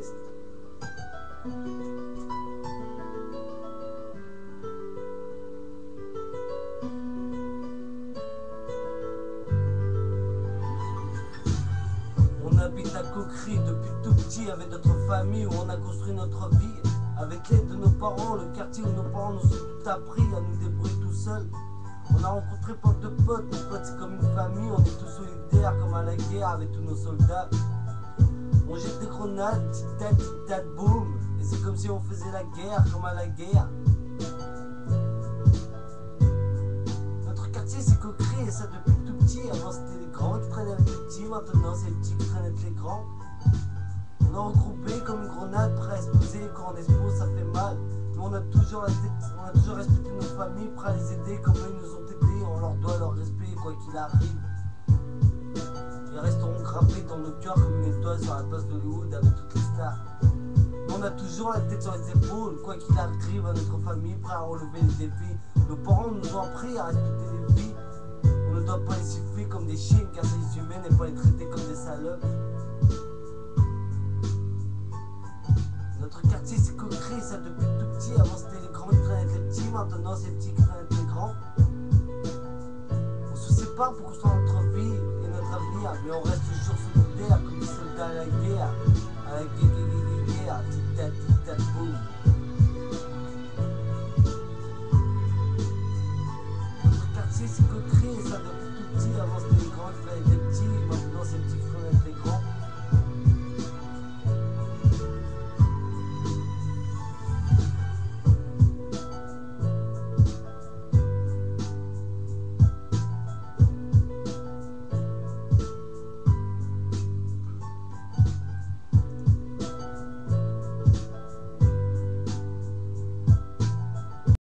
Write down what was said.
triste. On habite à Coquerie depuis tout petit avec notre famille où on a construit notre vie. Avec l'aide de nos parents, le quartier où nos parents nous ont tout appris à nous débrouiller tout seuls. On a rencontré plein de potes, nos potes c'est comme une famille, on est tous solidaires comme à la guerre avec tous nos soldats. On jette des grenades, tic-tac, boum. Et c'est comme si on faisait la guerre, comme à la guerre. Notre quartier c'est Coquerie et ça depuis tout petit. Avant c'était les grands qui traînaient avec les petits, maintenant c'est les petits qui traînent avec les grands. On est regroupés comme une grenade prêt à exploser. Quand on explose ça fait mal. Mais on a toujours respecté nos familles, prêt à les aider comme eux ils nous ont aidés. On leur doit leur respect quoi qu'il arrive. Ils resteront gravés dans nos cœurs comme une étoile sur la place d'Hollywood avec toutes les stars. Mais on a toujours la tête sur les épaules, quoi qu'il arrive à notre famille, prêt à relever les défis. Nos parents nous ont appris à respecter les vies. On ne doit pas les siffler comme des chiens, car c'est les humains et pas les traiter comme des salopes. Notre quartier c'est Coquerie, ça depuis tout petit. Avant c'était les grands qui traînaient avec les petits, maintenant c'est les petits qui traînent avec les grands. On se sépare pour construire notre vie et notre avenir, mais on reste toujours solidaires comme des soldats à la guerre. À la guerre, tic-tac, boum.